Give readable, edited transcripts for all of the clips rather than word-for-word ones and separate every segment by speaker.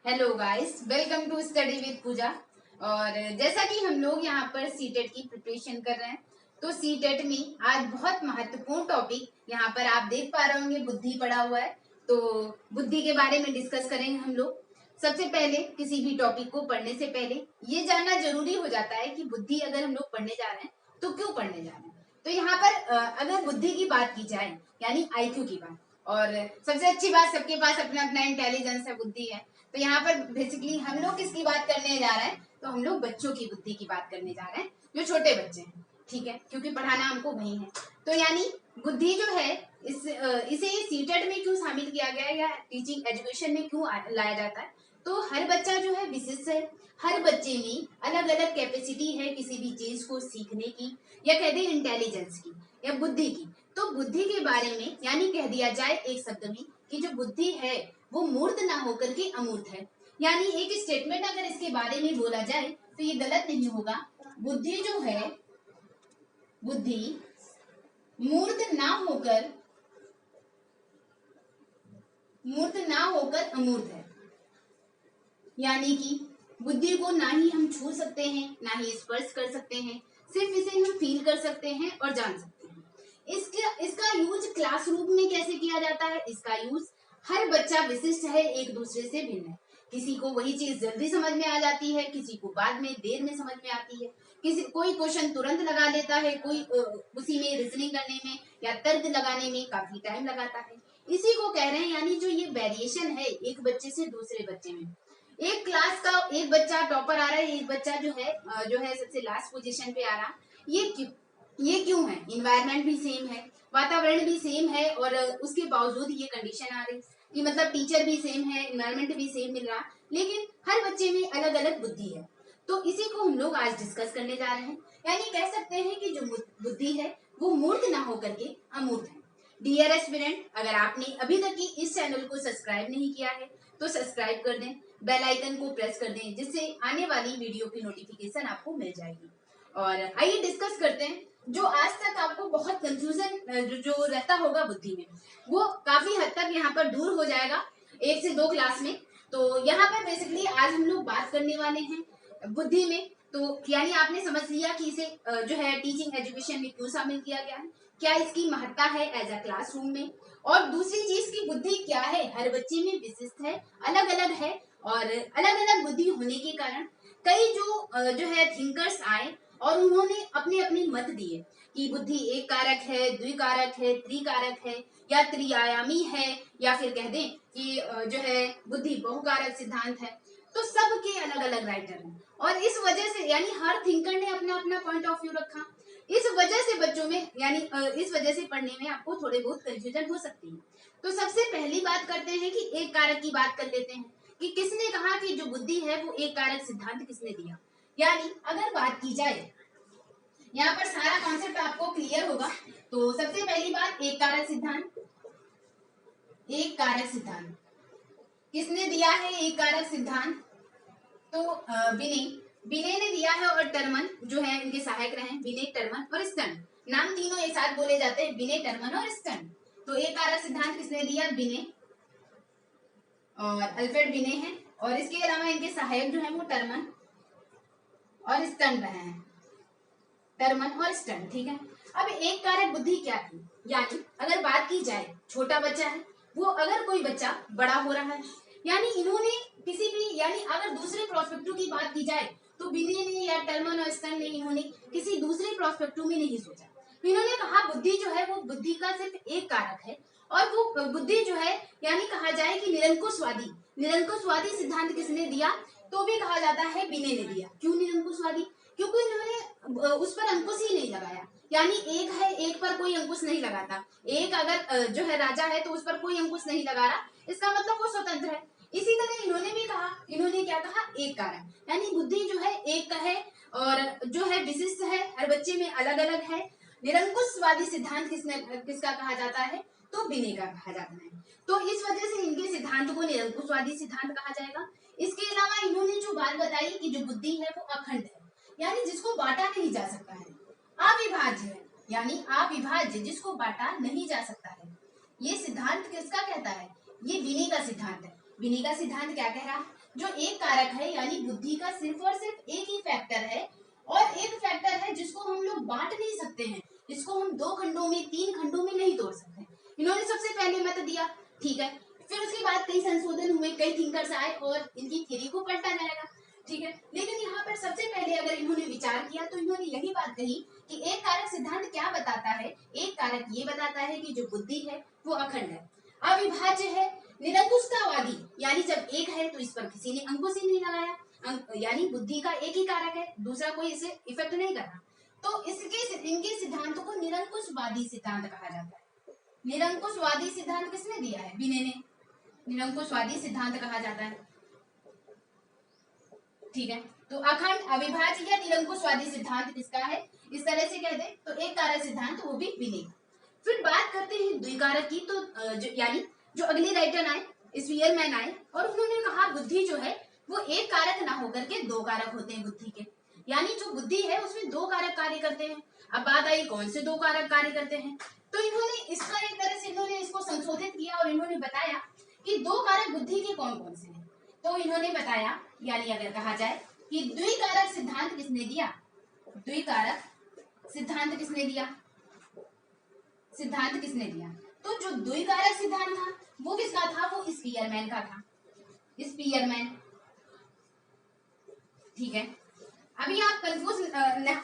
Speaker 1: Hello guys, welcome to study with Pooja. और जैसा कि हम लोग यहाँ पर सीटेट की प्रिपरेशन कर रहे हैं, तो सीटेट में आज बहुत महत्वपूर्ण टॉपिक यहाँ पर आप देख पा रहे होंगे, बुद्धि पड़ा हुआ है। तो बुद्धि के बारे में डिस्कस करेंगे हम लोग। सबसे पहले किसी भी टॉपिक को पढ़ने से पहले ये जानना जरूरी हो जाता है कि बुद्धि अगर हम लोग पढ़ने जा रहे हैं तो क्यों पढ़ने जा रहे हैं। तो यहाँ पर अगर बुद्धि की बात की जाए यानी आईक्यू की बात, और सबसे अच्छी बात, सबके पास अपना अपना इंटेलिजेंस है, बुद्धि है। तो यहाँ पर बेसिकली हम लोग किसकी बात करने जा रहे हैं, तो हम लोग बच्चों की बुद्धि की बात करने जा रहे हैं, जो छोटे बच्चे हैं। ठीक है, क्योंकि पढ़ाना हमको वही है। तो यानी बुद्धि जो है इसे सीटेट में क्यों शामिल किया गया है या टीचिंग एजुकेशन में क्यों लाया जाता है। तो हर बच्चा जो है विशिष्ट है, हर बच्चे में अलग अलग कैपेसिटी है किसी भी चीज को सीखने की, या कह दें इंटेलिजेंस की या बुद्धि की। तो बुद्धि के बारे में यानी कह दिया जाए एक शब्द में कि जो बुद्धि है वो मूर्त ना होकर के अमूर्त है। यानी एक स्टेटमेंट अगर इसके बारे में बोला जाए तो ये गलत नहीं होगा। बुद्धि जो है, बुद्धि मूर्त ना होकर अमूर्त है। यानी कि बुद्धि को ना ही हम छू सकते हैं, ना ही स्पर्श कर सकते हैं, सिर्फ इसे हम फील कर सकते हैं और जान सकते हैं। इसका यूज क्लासरूम में कैसे किया जाता है, इसका यूज हर बच्चा विशिष्ट है, एक दूसरे से भिन्न है। किसी को वही चीज जल्दी समझ में आ जाती है, किसी को बाद में देर में समझ में आती है, कोई क्वेश्चन तुरंत लगा लेता है, कोई उसी में रीजनिंग करने में या तर्क लगाने में काफी टाइम लगाता है। इसी को कह रहे हैं, यानी जो ये वेरिएशन है एक बच्चे से दूसरे बच्चे में। एक क्लास का एक बच्चा टॉपर आ रहा है, एक बच्चा जो है सबसे लास्ट पोजीशन पे आ रहा। ये क्यों है? इन्वायरमेंट भी सेम है, वातावरण भी सेम है, और उसके बावजूद ये कंडीशन आ रही कि मतलब टीचर भी सेम है, इन्वायरमेंट भी सेम मिल रहा, लेकिन हर बच्चे में अलग अलग बुद्धि है। तो इसी को हम लोग आज डिस्कस करने जा रहे हैं। यानी कह सकते हैं कि जो बुद्धि है वो मूर्त ना होकर के अमूर्त है। डियर एस्पिरेंट, अगर आपने अभी तक इस चैनल को सब्सक्राइब नहीं किया है तो सब्सक्राइब कर दें, बेल आइकन को प्रेस कर दें, जिससे आने वाली वीडियो की नोटिफिकेशन आपको मिल जाएगी। और आइए डिस्कस करते हैं। जो आज तक आपको बहुत कंफ्यूजन जो रहता होगा बुद्धि में, वो काफी हद तक यहाँ पर दूर हो जाएगा 1 से 2 क्लास में। तो यहाँ पर बेसिकली आज हम लोग बात करने वाले हैं बुद्धि में। तो यानी आपने समझ लिया कि इसे जो है टीचिंग एजुकेशन में क्यों शामिल किया गया है, क्या इसकी महत्ता है एज अ क्लासरूम में, और दूसरी चीज की बुद्धि क्या है, हर बच्चे में विशिष्ट है, अलग अलग है, और अलग अलग बुद्धि होने के कारण कई जो है थिंकर्स आए और उन्होंने अपने अपने मत दिए कि बुद्धि एक कारक है, द्विकारक है, त्रिकारक है, या त्रिआयामी है, या फिर कह दें कि जो है बुद्धि बहुकारक सिद्धांत है। तो सबके अलग अलग राइटर हैं, और इस वजह से यानी हर थिंकर ने अपना अपना पॉइंट ऑफ व्यू रखा। इस वजह से बच्चों में यानी इस वजह से पढ़ने में आपको थोड़े बहुत कंफ्यूजन हो सकती है। तो सबसे पहली बात करते हैं कि एक कारक की बात कर लेते हैं कि किसने कहा कि जो बुद्धि है वो एक कारक सिद्धांत किसने दिया। यानी अगर बात की जाए, यहाँ पर सारा कॉन्सेप्ट आपको क्लियर होगा। तो सबसे पहली बात, एक कारक सिद्धांत किसने दिया है? एक कारक सिद्धांत तो विनय ने दिया है, और टर्मन जो है इनके सहायक रहे, विनय, टर्मन और स्टर्न। नाम तीनों एक साथ बोले जाते हैं, विनय, टर्मन और स्टर्न। तो एक कारक सिद्धांत किसने दिया? विनय और अल्फ्रेड विनय है, और इसके अलावा इनके सहायक जो है वो टर्मन और स्टर्न रहे हैं, टर्मन और स्टर्न। ठीक है, अब एक कारक बुद्धि क्या थी? यानी अगर बात की जाए, छोटा बच्चा है वो, अगर कोई बच्चा बड़ा हो रहा है, यानी इन्होंने किसी भी, यानी अगर दूसरे प्रोस्पेक्टिव की बात की जाए तो विनय ने या टर्मन और स्टर्न ने इन्होंने किसी दूसरे प्रोस्पेक्टिव में नहीं सोचा। तो इन्होंने कहा बुद्धि जो है वो बुद्धि का सिर्फ एक कारक है, और वो बुद्धि जो है यानी कहा जाए कि निरंकुशवादी सिद्धांत किसने दिया? तो भी कहा जाता है विनय ने दिया। क्यों निरंकुशवादी? क्योंकि इन्होंने उस पर अंकुश ही नहीं लगाया। यानी एक है, एक पर कोई अंकुश नहीं लगाता। एक अगर जो है राजा है तो उस पर कोई अंकुश नहीं लगा रहा, इसका मतलब वो स्वतंत्र है। इसी तरह इन्होंने भी कहा, इन्होंने क्या कहा? एक कारक, यानी बुद्धि जो है एक का है, और जो है विशिष्ट है, हर बच्चे में अलग अलग है। निरंकुशवादी सिद्धांत किसका कहा जाता है? तो विनय का कहा जाता है। तो इस वजह से इनके सिद्धांत को निरंकुशवादी सिद्धांत कहा जाएगा। इसके अलावा इन्होंने जो बात बताई कि जो बुद्धि है वो अखंड है, यानी जिसको बांटा नहीं जा सकता है, अविभाज्य है, यानी अविभाज्य, जिसको बांटा नहीं जा सकता है। ये सिद्धांत किसका कहता है? ये विनय का सिद्धांत है। विनय का सिद्धांत क्या कह रहा है? जो एक कारक है यानी बुद्धि का सिर्फ और सिर्फ एक ही फैक्टर है, और एक फैक्टर है जिसको हम लोग बांट नहीं सकते हैं, इसको हम 2 खंडों में 3 खंडों में नहीं तोड़ सकते। इन्होंने सबसे पहले मत दिया, ठीक है, फिर उसके बाद कई संशोधन हुए, कई थिंकर्स आए और इनकी थ्योरी को पलटा जाएगा, ठीक है। लेकिन यहाँ पर सबसे पहले अगर इन्होंने विचार किया तो इन्होंने यही बात कही कि एक कारक सिद्धांत क्या बताता है, एक कारक ये बताता है कि जो बुद्धि है वो अखंड है, अविभाज्य है, निरंकुशतावादी, यानी जब एक है तो इस पर किसी ने अंकुश ही नहीं लगाया, यानी बुद्धि का एक ही कारक है, दूसरा कोई इसे इफेक्ट नहीं कर रहा, तो इनके सिद्धांत को निरंकुशवादी सिद्धांत कहा जाता है। निरंकुशवादी सिद्धांत किसने दिया है? बिने ने। निरंकुशवादी सिद्धांत कहा जाता है, ठीक है। तो अखंड, अविभाज्य या निरंकुशवादी सिद्धांत किसका है? इस तरह से कह दे तो एक कारक सिद्धांत, वो भी बिने। फिर बात करते हैं द्विकारक की, तो यानी जो अगले राइटर आए, स्पीयरमैन आए, और उन्होंने कहा बुद्धि जो है वो एक कारक ना होकर के 2 कारक होते हैं बुद्धि के, यानी जो बुद्धि है उसमें 2 कारक कार्य करते हैं। अब बात आई कौन से 2 कारक कार्य करते हैं, तो इन्होंने इसका एक तरह से इन्होंने इसको संशोधित किया और इन्होंने बताया कि 2 कारक बुद्धि के कौन कौन से हैं। तो इन्होंने बताया, यानी अगर कहा जाए कि द्विकारक सिद्धांत किसने दिया, द्विकारक सिद्धांत किसने दिया, सिद्धांत किसने दिया, तो जो द्विकारक सिद्धांत था वो किसका था? वो स्पीयरमैन का था, स्पीयरमैन, ठीक है। अभी आप कंफ्यूज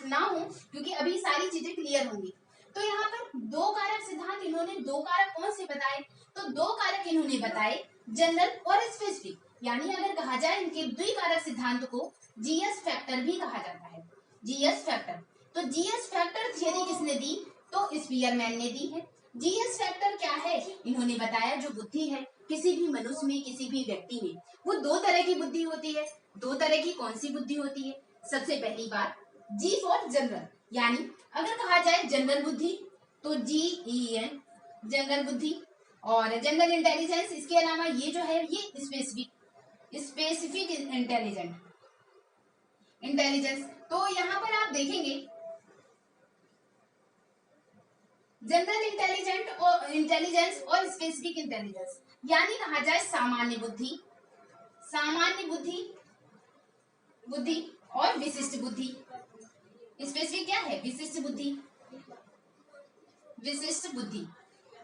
Speaker 1: ना हो क्योंकि अभी सारी चीजें क्लियर होंगी। तो यहाँ पर 2 कारक सिद्धांत, इन्होंने 2 कारक कौन से बताए, तो 2 कारक इन्होंने बताए जनरल और स्पेसिफिक, यानी अगर कहा जाए इनके द्विकारक सिद्धांत को जीएस फैक्टर भी कहा जाता है, जीएस फैक्टर। तो जीएस फैक्टर थियरी किसने दी, तो स्पीयरमैन ने दी है। जीएस फैक्टर क्या है, इन्होंने बताया जो बुद्धि है किसी भी मनुष्य में, किसी भी व्यक्ति में, वो 2 तरह की बुद्धि होती है। 2 तरह की कौन सी बुद्धि होती है? सबसे पहली बात जी फॉर जनरल, यानी अगर कहा जाए जनरल बुद्धि तो GEN जनरल बुद्धि, और जनरल इंटेलिजेंस, इसके अलावा ये जो है ये स्पेसिफिक इंटेलिजेंस। तो यहाँ पर आप देखेंगे जनरल इंटेलिजेंस और स्पेसिफिक इंटेलिजेंस, यानी कहा जाए सामान्य बुद्धि, सामान्य बुद्धि और विशिष्ट बुद्धि। स्पेसिफिक क्या है? विशिष्ट बुद्धि, विशिष्ट बुद्धि।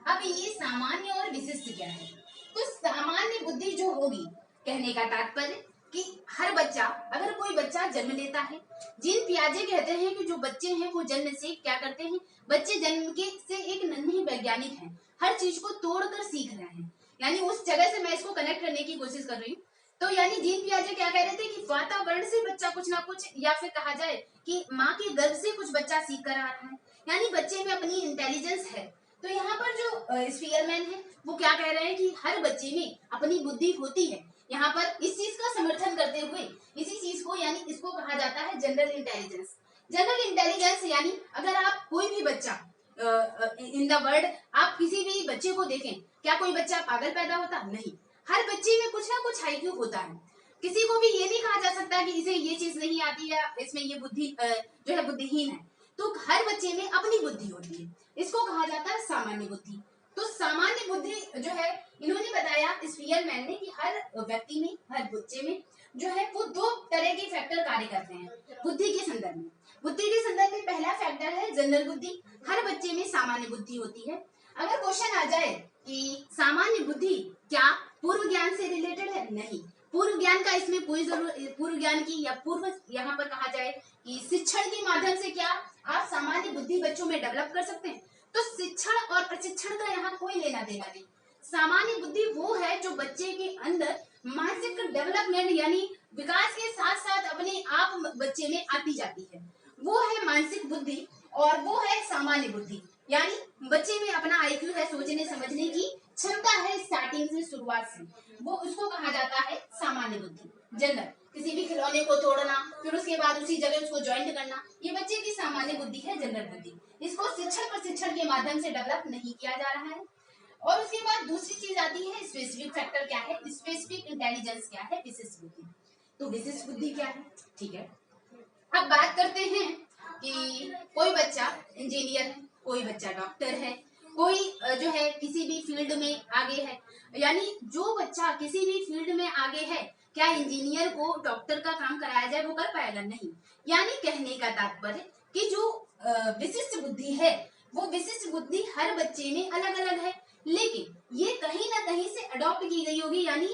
Speaker 1: अब ये सामान्य और विशिष्ट क्या है? तो सामान्य बुद्धि जो होगी, कहने का तात्पर्य कि हर बच्चा, अगर कोई बच्चा जन्म लेता है, जीन पियाजे कहते हैं कि जो बच्चे हैं वो जन्म से क्या करते हैं, बच्चे जन्म के से एक नन्हे वैज्ञानिक हैं, हर चीज को तोड़कर सीख रहे हैं, यानी उस जगह से मैं इसको कनेक्ट करने की कोशिश कर रही हूँ। तो यानी जीन पियाजे क्या कह रहे थे कि वातावरण से बच्चा कुछ ना कुछ, या फिर कहा जाए कि माँ के गर्भ से कुछ बच्चा सीख कर आ रहा है, यानी बच्चे में अपनी इंटेलिजेंस है। तो यहाँ पर जो स्पीयरमैन है वो क्या कह रहे हैं कि हर बच्चे में अपनी बुद्धि होती है। यहाँ पर इस चीज का समर्थन करते हुए इसी चीज को, यानी इसको कहा जाता है जनरल इंटेलिजेंस। जनरल इंटेलिजेंस यानी अगर आप कोई भी बच्चा इन द वर्ल्ड, आप किसी भी बच्चे को देखें, क्या कोई बच्चा पागल पैदा होता? नहीं, हर बच्चे में कुछ ना कुछ IQ होता है। किसी को भी ये नहीं कहा जा सकता कि इसे ये चीज नहीं आती है, इसमें ये बुद्धि जो है बुद्धिहीन है। तो हर बच्चे में अपनी बुद्धि होती है, इसको कहा जाता है सामान्य बुद्धि। तो सामान्य बुद्धि जो है, इन्होंने बताया स्पीयरमैन ने कि हर व्यक्ति में, हर बच्चे में जो है वो 2 तरह के फैक्टर कार्य करते हैं बुद्धि के संदर्भ में। बुद्धि के संदर्भ में पहला फैक्टर है जनरल बुद्धि, हर बच्चे में सामान्य बुद्धि होती है। अगर क्वेश्चन आ जाए कि सामान्य बुद्धि क्या पूर्व ज्ञान से रिलेटेड है? नहीं, पूर्व ज्ञान का इसमें कोई जरूरत, पूर्व ज्ञान की या पूर्व, यहाँ पर कहा जाए कि शिक्षण के माध्यम से क्या आप सामान्य बुद्धि बच्चों में डेवलप कर सकते हैं? तो शिक्षण और प्रशिक्षण का यहाँ कोई लेना देना नहीं। सामान्य बुद्धि वो है जो बच्चे के अंदर मानसिक डेवलपमेंट, यानी विकास के साथ साथ अपने आप बच्चे में आती जाती है, वो है मानसिक बुद्धि, और वो है सामान्य बुद्धि। यानी बच्चे में अपना IQ है, सोचने समझने की क्षमता है स्टार्टिंग से, शुरुआत से, वो उसको कहा जाता है सामान्य बुद्धि। जनरल, किसी भी खिलौने को तोड़ना, फिर उसके बाद उसी जगह उसको ज्वाइंट करना, ये बच्चे की सामान्य बुद्धि है, जनरल बुद्धि। इसको शिक्षण प्रशिक्षण के माध्यम से डेवलप नहीं किया जा रहा है। और उसके बाद दूसरी चीज आती है स्पेसिफिक फैक्टर क्या है, स्पेसिफिक इंटेलिजेंस क्या है, विशिष्ट बुद्धि। तो विशिष्ट बुद्धि क्या है? ठीक है, अब बात करते हैं कि कोई बच्चा इंजीनियर है, कोई बच्चा डॉक्टर है, कोई जो है किसी भी फील्ड में आगे है, यानी जो बच्चा किसी भी फील्ड में आगे है, क्या इंजीनियर को डॉक्टर का काम कराया जाए वो कर पाएगा? नहीं। यानी कहने का तात्पर्य कि जो विशिष्ट बुद्धि है वो विशिष्ट बुद्धि हर बच्चे में अलग अलग है, लेकिन ये कहीं ना कहीं से अडॉप्ट की गई होगी। यानी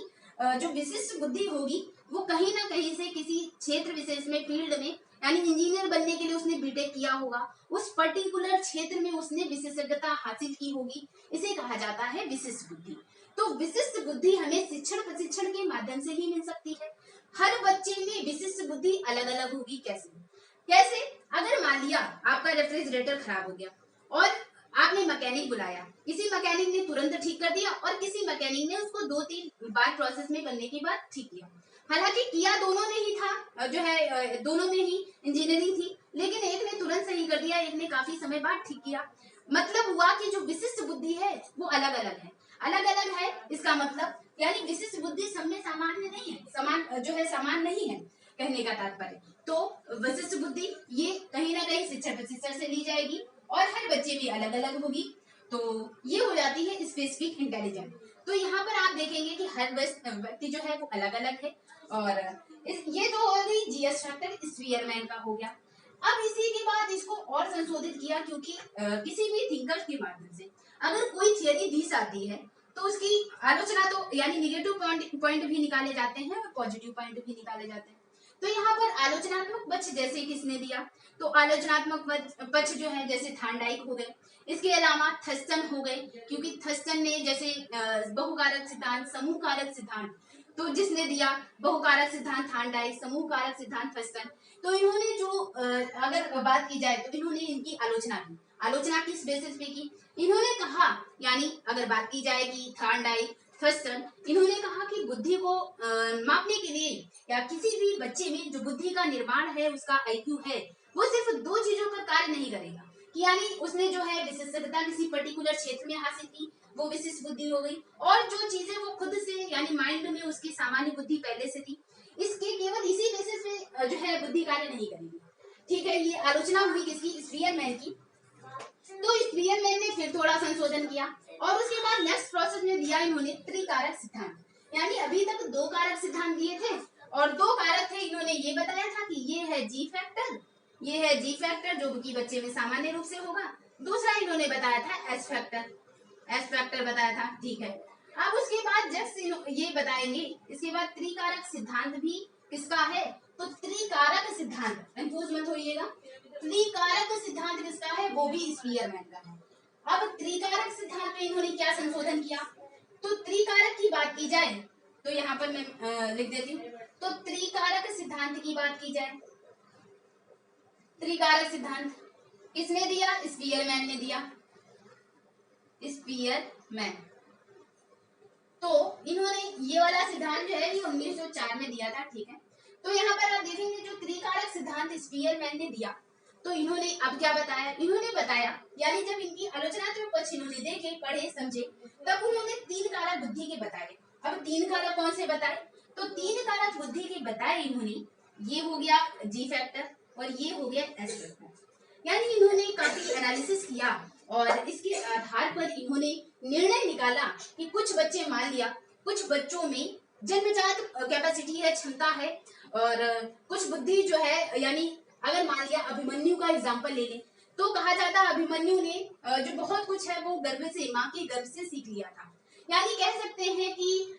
Speaker 1: जो विशिष्ट बुद्धि होगी वो कहीं ना कहीं से किसी क्षेत्र विशेष में, फील्ड में, यानी इंजीनियर बनने के लिए उसने बीटेक किया होगा, उस पर्टिकुलर क्षेत्र में उसने विशेषज्ञता हासिल की होगी, इसे कहा जाता है विशिष्ट बुद्धि। तो विशिष्ट बुद्धि हमें शिक्षण प्रशिक्षण के माध्यम से ही मिल सकती है। हर बच्चे में विशिष्ट बुद्धि अलग अलग होगी। कैसे? अगर मान लिया आपका रेफ्रिजरेटर खराब हो गया और आपने मैकेनिक बुलाया, किसी मैकेनिक ने तुरंत ठीक कर दिया और किसी मैकेनिक ने उसको 2-3 बार प्रोसेस में करने के बाद ठीक किया। हालांकि किया दोनों ने ही था, जो है दोनों में ही इंजीनियरिंग थी, लेकिन एक ने तुरंत सही कर दिया, एक ने काफी समय बाद ठीक किया। मतलब हुआ कि जो विशिष्ट बुद्धि है वो अलग अलग है। अलग अलग है इसका मतलब यानी विशिष्ट बुद्धि सब में सामान्य नहीं है, समान जो है समान नहीं है, कहने का तात्पर्य। तो विशिष्ट बुद्धि ये कहीं ना कहीं शिक्षण प्रशिक्षण से ली जाएगी और हर बच्चे में अलग अलग होगी। तो ये हो जाती है स्पेसिफिक इंटेलिजेंस। तो यहाँ पर आप देखेंगे कि हर व्यक्ति जो है वो अलग अलग है। और ये तो हो गई जीएस फैक्टर स्पीयरमैन का हो गया। अब इसी के बाद इसको और संशोधित किया, क्योंकि किसी भी थिंकर के माध्यम से अगर कोई थियरी दी जाती है तो उसकी आलोचना तो यानी निगेटिव पॉइंट भी निकाले जाते हैं और पॉजिटिव पॉइंट भी निकाले जाते हैं। तो यहाँ पर आलोचनात्मक पक्ष जैसे किसने दिया, तो आलोचनात्मक पक्ष जो है जैसे थार्नडाइक हो गए, इसके अलावा थर्स्टन हो गए, क्योंकि थर्स्टन ने जैसे बहुकारक सिद्धांत, समूह कारक सिद्धांत, तो जिसने दिया बहुकारक सिद्धांत थार्नडाइक, समूह कारक सिद्धांत थर्स्टन। तो इन्होंने जो अगर बात की जाए तो इन्होंने इनकी आलोचना की। आलोचना किस बेसिस पे की? इन्होंने कहा, यानी अगर बात की जाए कि थार्नडाइक, थर्स्टन, इन्होंने कहा कि बुद्धि को मापने के लिए या किसी भी बच्चे में जो बुद्धि का निर्माण है, उसका आईक्यू है, वो सिर्फ 2 चीजों पर कार्य नहीं करेगा। कि यानी उसने जो है विशेषज्ञता किसी पर्टिकुलर क्षेत्र में हासिल की, वो विशिष्ट बुद्धि हो गई, और जो चीजें वो खुद से यानी माइंड में उसकी सामान्य बुद्धि पहले से थी, इसके केवल इसी बेसिस पे जो है बुद्धि कार्य नहीं करेगी। ठीक है, ये आलोचना हुई किसकी? स्पीयरमैन की। तो स्पीयरमैन ने फिर थोड़ा संशोधन किया और उसके बाद नेक्स्ट प्रोसेस में दिया इन्होंने त्रिकारक सिद्धांत। यानी अभी तक 2 कारक सिद्धांत दिए थे और 2 कारक थे, इन्होंने ये बताया था कि ये है जी फैक्टर, ये है जी फैक्टर जो कि बच्चे में सामान्य रूप से होगा। दूसरा इन्होंने बताया था एस फैक्टर, एस फैक्टर बताया था। ठीक है, अब उसके बाद जब ये बताएंगे, इसके बाद त्रिकारक सिद्धांत भी किसका है? तो त्रिकारक सिद्धांत, कंफ्यूज मत होइएगा, त्रिकारक सिद्धांत किसका है? वो भी स्पीयरमैन का है। अब त्रिकारक सिद्धांत में इन्होंने क्या संशोधन किया? तो त्रिकारक की बात की जाए तो यहाँ पर मैं लिख देती हूँ। तो त्रिकारक सिद्धांत की बात की जाए, त्रिकारक सिद्धांत किसने दिया? स्पीयरमैन ने दिया, स्पीयरमैन। तो इन्होंने ये वाला सिद्धांत जो है ये 1904 में दिया था। ठीक है, तो यहाँ पर आप देखेंगे जो त्रिकारक सिद्धांत स्पीयरमैन ने दिया, तो इन्होंने अब क्या बताया? इन्होंने बताया, यानी जब इनकी आलोचनात्मक पक्ष इन्होंने देखे, पढ़े, समझे, तब उन्होंने 3 कारक बुद्धि के बताए। अब 3 कारक कौन से बताए? तो 3 कारक बुद्धि के बताए इन्होंने, ये हो गया जी फैक्टर और ये हो गया एस फैक्टर। यानी इन्होंने काफी एनालिसिस किया और इसके आधार पर इन्होंने निर्णय निकाला कि कुछ बच्चे, मान लिया कुछ बच्चों में जन्मजात कैपेसिटी है, क्षमता है, और कुछ बुद्धि जो है, यानी अगर मान लिया अभिमन्यु का एग्जाम्पल ले लें तो कहा जाता है अभिमन्यु ने जो बहुत कुछ है वो गर्भ से, माँ के गर्भ से सीख लिया था। यानी कह सकते हैं कि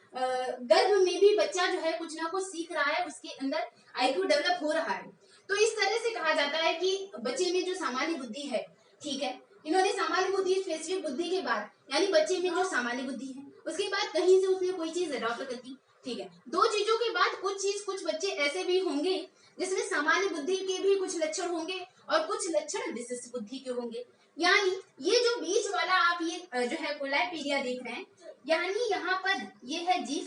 Speaker 1: गर्भ में भी बच्चा जो है कुछ ना कुछ सीख रहा है, उसके अंदर आईक्यू डेवलप हो रहा है। तो इस तरह से कहा जाता है कि बच्चे में जो सामान्य बुद्धि है, ठीक है, इन्होंने सामान्य बुद्धि, स्पेसिफिक बुद्धि के बाद, यानी बच्चे में जो सामान्य बुद्धि है उसके बाद कहीं से उसने कोई चीज अडॉप्ट कर दी। ठीक है, 2 चीजों के बाद कुछ बच्चे ऐसे भी होंगे जिसमें सामान्य बुद्धि के भी कुछ लक्षण होंगे और कुछ लक्षण विशिष्ट बुद्धि के होंगे। यानी ये जो बीच वाला आप ये जो है कोलैपीरिया देख रहे हैं, यानी यहाँ पर ये है जी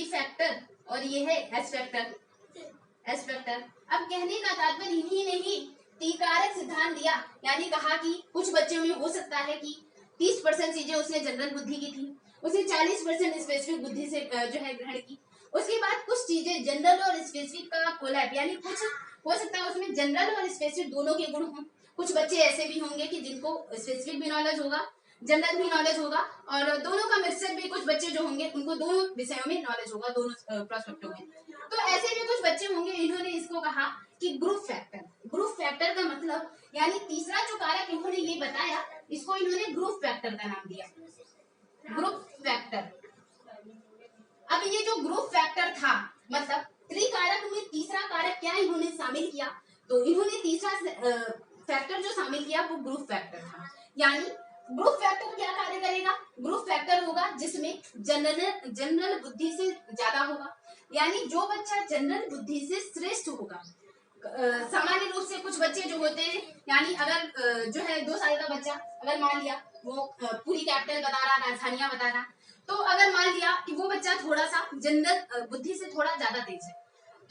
Speaker 1: फैक्टर और ये है एस फैक्टर, एस फैक्टर। अब कहने का तात्पर्य इन्हीं ने ही त्रिकारक सिद्धांत दिया, यानी कहा कि कुछ बच्चों में हो सकता है कि 30% चीजें उसने जनरल बुद्धि की थी, उसने 40% स्पेसिफिक बुद्धि से जो है ग्रहण की। उसके बाद कुछ चीजें जनरल और स्पेसिफिक का कोलैब, यानी कुछ हो सकता है उसमें जनरल और स्पेसिफिक दोनों के गुण हों। कुछ बच्चे ऐसे भी होंगे कि जिनको स्पेसिफिक भी नॉलेज होगा, जनरल भी नॉलेज होगा और दोनों का मिक्सचर भी, कुछ बच्चे जो होंगे उनको दोनों विषयों में नॉलेज होगा, दोनों प्रोस्पेक्टों में। तो ऐसे भी कुछ बच्चे होंगे, इन्होंने इसको कहा कि ग्रुप फैक्टर। ग्रुप फैक्टर का मतलब यानी तीसरा जो कारक इन्होंने ये बताया, इसको इन्होंने ग्रुप फैक्टर का नाम दिया, ग्रुप फैक्टर। अब ये जो ग्रुप फैक्टर था, मतलब त्रिकारक में तीसरा कारक क्या इन्होंने शामिल किया, तो इन्होंने तीसरा फैक्टर जो शामिल किया वो ग्रुप फैक्टर था। यानी ग्रुप फैक्टर क्या कार्य करेगा, ग्रुप फैक्टर होगा जिसमें जनरल बुद्धि से ज्यादा होगा, यानी जो बच्चा जनरल बुद्धि से श्रेष्ठ होगा। सामान्य रूप से कुछ बच्चे जो होते हैं, यानी अगर जो है 2 साल का बच्चा, अगर मान लिया वो पूरी कैपिटल बता रहा, राजधानियां बता रहा, तो अगर मान लिया कि वो बच्चा थोड़ा सा जनरल बुद्धि से थोड़ा ज्यादा तेज है,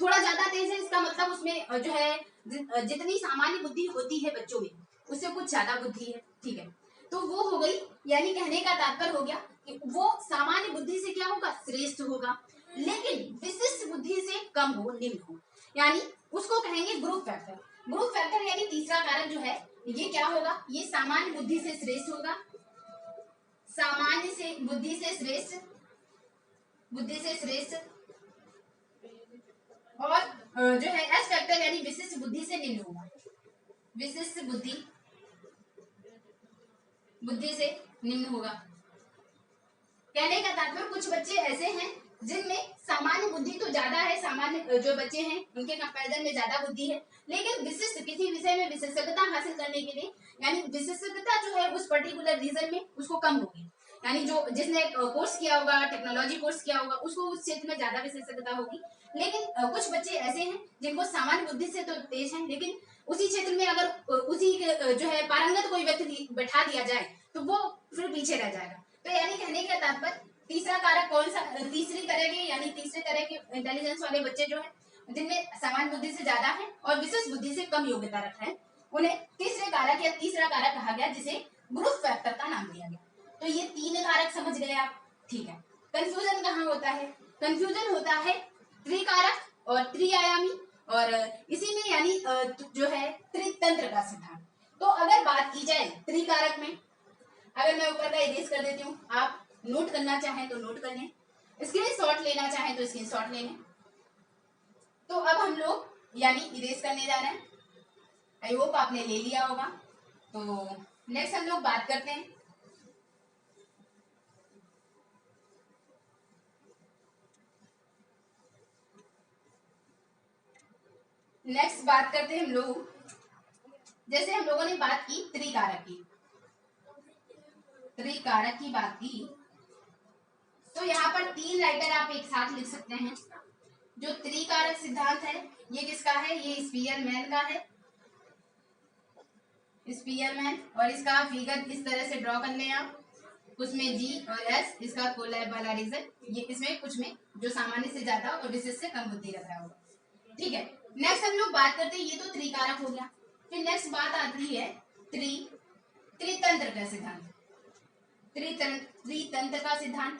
Speaker 1: थोड़ा ज्यादा तेज है, इसका मतलब उसमें जो है जितनी सामान्य बुद्धि होती है बच्चों में उससे कुछ ज्यादा बुद्धि है, ठीक है। तो वो हो गई, यानी कहने का तात्पर्य हो गया कि वो सामान्य बुद्धि से क्या होगा, श्रेष्ठ होगा, लेकिन विशिष्ट बुद्धि से कम हो, निम्न हो, यानी उसको कहेंगे ग्रुप फैक्टर। ग्रुप फैक्टर यानी तीसरा कारक जो है ये क्या होगा, ये सामान्य बुद्धि से श्रेष्ठ होगा, सामान्य से बुद्धि से श्रेष्ठ, बुद्धि से श्रेष्ठ, और जो है एस फैक्टर यानी विशिष्ट बुद्धि से निम्न होगा, विशिष्ट बुद्धि, बुद्धि से निम्न होगा। कहने का तात्पर्य कुछ बच्चे ऐसे हैं जिनमें सामान्य बुद्धि तो ज्यादा है, सामान्य जो बच्चे हैं उनके कंपैरिजन में ज्यादा बुद्धि है, लेकिन विशिष्ट किसी विषय में विशेषज्ञता हासिल करने के लिए, यानी विशेषज्ञता जो है उस पर्टिकुलर रीजन में उसको कम होगी, यानी जो जिसने कोर्स किया होगा, टेक्नोलॉजी कोर्स किया होगा, उसको उस क्षेत्र में ज्यादा विशेषज्ञता होगी। लेकिन कुछ बच्चे ऐसे हैं जिनको सामान्य बुद्धि से तो तेज है, लेकिन उसी क्षेत्र में अगर उसी जो है पारंगत कोई व्यक्ति बैठा दिया जाए तो वो फिर पीछे रह जाएगा। तो यानी कहने का तात्पर्य तीसरा कारक कौन सा, तीसरी तरह के यानी तीसरे तरह के इंटेलिजेंस वाले बच्चे जो है जिनमें सामान्य बुद्धि से ज्यादा है और विशेष बुद्धि से कम योग्यता रखा है, उन्हें तीसरे कारक या तीसरा कारक कहा गया, जिसे ग्रुप फैक्टर का नाम दिया गया। तो ये 3 कारक समझ गए आप, ठीक है। कंफ्यूजन कहाँ होता है, कंफ्यूजन होता है त्रिकारक और त्रिआयामी, और इसी में यानी जो है त्रितंत्र का सिद्धांत। तो अगर बात की जाए त्रिकारक में, अगर मैं ऊपर का इरेज कर देती हूँ, आप नोट करना चाहें तो नोट कर लें, स्क्रीनशॉट लेना चाहें तो स्क्रीनशॉट ले लें। तो अब हम लोग यानी इरेज करने जा रहे हैं, आई होप आपने ले लिया होगा। तो नेक्स्ट हम लोग बात करते हैं हम लोग, जैसे हम लोगों ने बात की त्रिकारक की, त्रिकारक की बात की, तो यहाँ पर 3 राइटर आप एक साथ लिख सकते हैं। जो त्रिकारक सिद्धांत है ये किसका है, ये स्पीयरमैन का है, स्पीयरमैन, और इसका फिगर इस तरह से ड्रॉ कर लें आप, उसमें जी और एस इसका कोलैब वाला रीजन, ये इसमें कुछ में जो सामान्य से ज्यादा और विशेष से कम बुद्धि रख रहा होगा, ठीक है। नेक्स्ट हम लोग बात करते हैं, ये तो त्रिकारक हो गया, फिर नेक्स्ट बात आती है त्रितंत्र का सिद्धांत, त्रितंत्र का सिद्धांत,